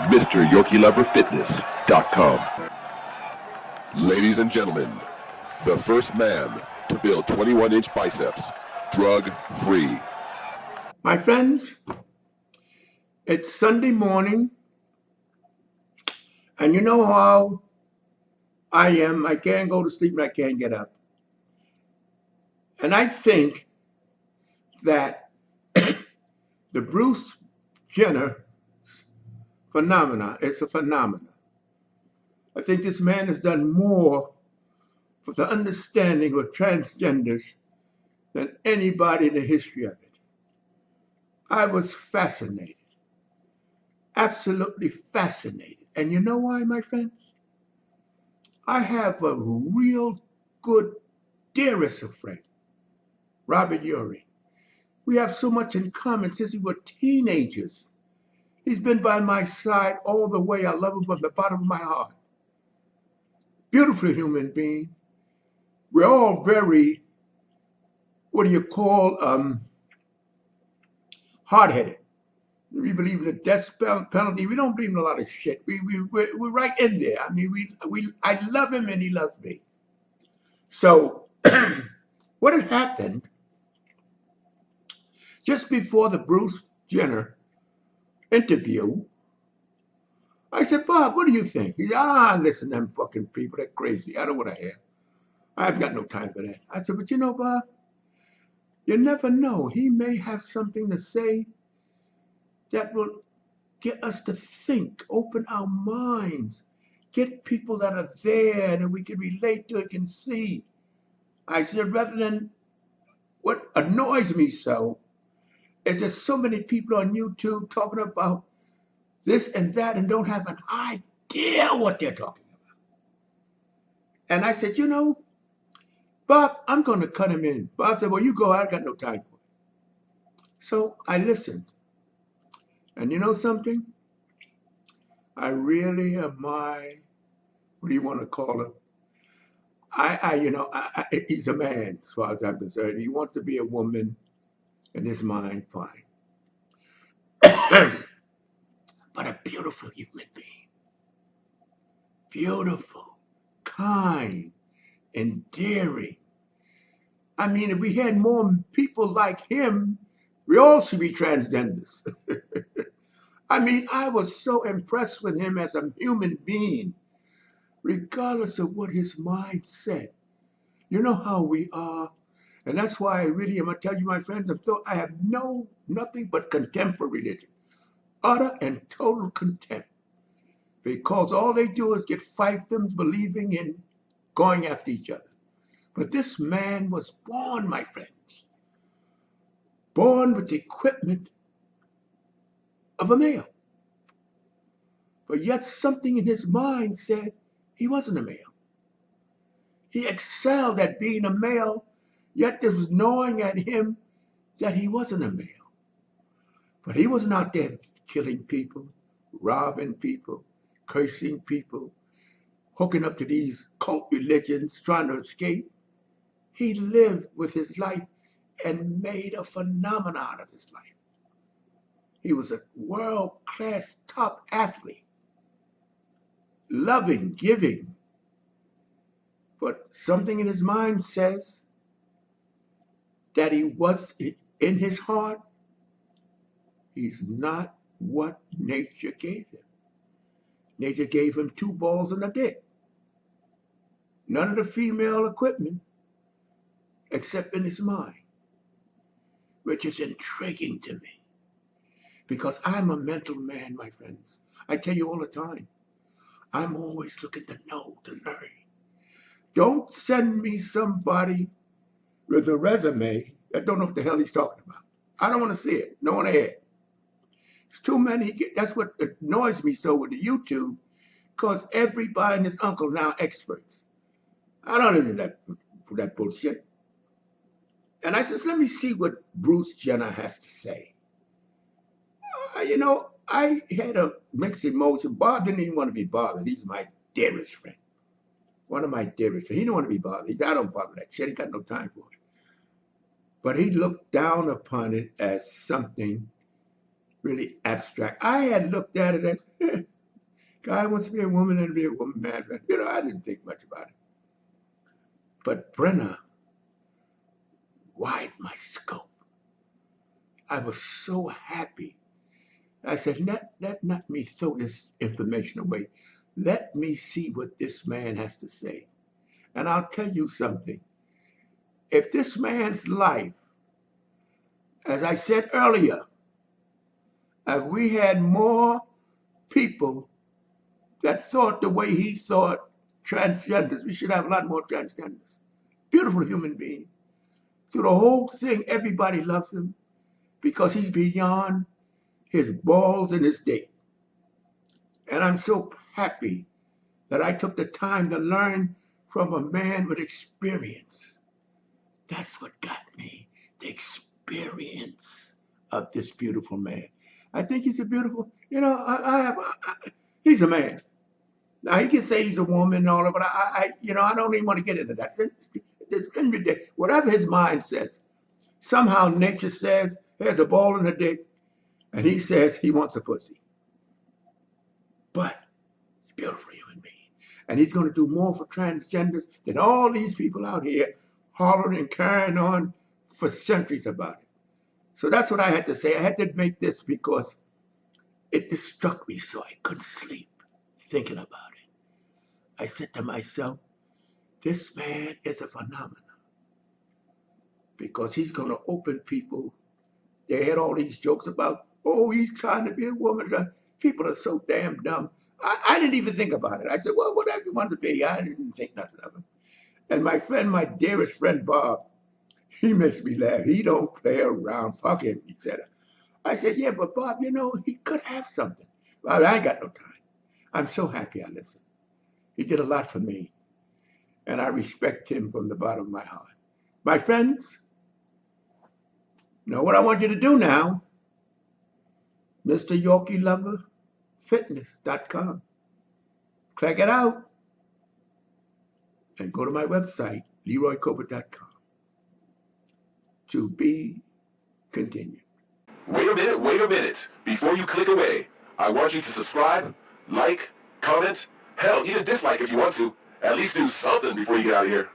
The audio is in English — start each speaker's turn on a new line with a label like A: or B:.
A: MrYorkieLoverFitness.com. Ladies and gentlemen, the first man to build 21-inch biceps, drug-free.
B: My friends, it's Sunday morning, and you know how I am. I can't go to sleep and I can't get up. And I think that the Bruce Jenner phenomena is a phenomenon. I think this man has done more for the understanding of transgenders than anybody in the history of it. I was fascinated, absolutely fascinated. And you know why, my friends? I have a real good, dearest of friend, Robert Urey. We have so much in common since we were teenagers. He's been by my side all the way. I love him from the bottom of my heart. Beautiful human being. We're all very, hard-headed. We believe in the death penalty. We don't believe in a lot of shit. We're right in there. I mean, I love him and he loves me. So what had happened just before the Bruce Jenner interview, I said, Bob, what do you think? He said, listen, them fucking people, they're crazy. I don't want to hear. I've got no time for that. I said, but you know, Bob, you never know. He may have something to say that will get us to think, open our minds, get people that are there that we can relate to and can see. I said, rather than what annoys me so is just so many people on YouTube talking about this and that and don't have an idea what they're talking about. And I said, you know, Bob, I'm going to cut him in. Bob said, well, you go. I got no time for it. So I listened. And you know something? I really admire, what do you want to call him? He's a man, as far as I'm concerned. He wants to be a woman in his mind, fine. But a beautiful human being. Beautiful, kind, endearing. I mean, if we had more people like him, we all should be transgenders. I mean, I was so impressed with him as a human being, regardless of what his mind said. You know how we are. And that's why I'm going to tell you, my friends, I have nothing but contempt for religion. Utter and total contempt. Because all they do is get fiefdoms believing in going after each other. But this man was born, my friends, born with the equipment of a male. But yet something in his mind said he wasn't a male. He excelled at being a male, yet there was gnawing at him that he wasn't a male. But he wasn't out there killing people, robbing people, cursing people, hooking up to these cult religions, trying to escape. He lived with his life and made a phenomenon out of his life. He was a world-class top athlete, loving, giving. But something in his mind says that he was, in his heart, he's not what nature gave him. Nature gave him 2 balls and a dick. None of the female equipment, except in his mind, which is intriguing to me. Because I'm a mental man, my friends. I tell you all the time, I'm always looking to know, to learn. Don't send me somebody with a resume that don't know what the hell he's talking about. I don't want to see it. Don't want to hear it. It's too many. That's what annoys me so with the YouTube, because everybody and his uncle now experts. I don't even that bullshit. And I says, let me see what Bruce Jenner has to say. I had a mixed emotion. Bob didn't even want to be bothered. He's my dearest friend. One of my dearest friends. He didn't want to be bothered. He said, I don't bother that shit. He got no time for it. But he looked down upon it as something really abstract. I had looked at it as, Guy wants to be a woman and be a woman, man. But, I didn't think much about it. But Brenner widened my scope. I was so happy. I said, let me throw this information away. Let me see what this man has to say. And I'll tell you something. If this man's life, as I said earlier, if we had more people that thought the way he thought, transgenders, we should have a lot more transgenders. Beautiful human being. Through the whole thing, everybody loves him because he's beyond his balls and his dick. And I'm so happy that I took the time to learn from a man with experience. That's what got me, the experience of this beautiful man. I think he's a beautiful, he's a man. Now he can say he's a woman and all of it, but I don't even want to get into that. Whatever his mind says, somehow nature says there's a ball in the dick, and he says he wants a pussy. But he's a beautiful human being. And he's going to do more for transgenders than all these people out here hollering and carrying on for centuries about it. So that's what I had to say. I had to make this because it just struck me so I couldn't sleep thinking about it. I said to myself, this man is a phenomenon because he's going to open people. They had all these jokes about, oh, he's trying to be a woman. People are so damn dumb. I didn't even think about it. I said, well, whatever you want to be. I didn't think nothing of it. And my friend, my dearest friend, Bob, he makes me laugh. He don't play around. Fuck him, he said. I said, yeah, but Bob, he could have something. Well, I ain't got no time. I'm so happy I listened. He did a lot for me. And I respect him from the bottom of my heart. My friends, what I want you to do now, Mr. Yorkie Lover Fitness.com. Check it out. And go to my website, LeroyColbert.com. To be continued.
A: Wait a minute. Before you click away, I want you to subscribe, like, comment, hell, even dislike if you want to. At least do something before you get out of here.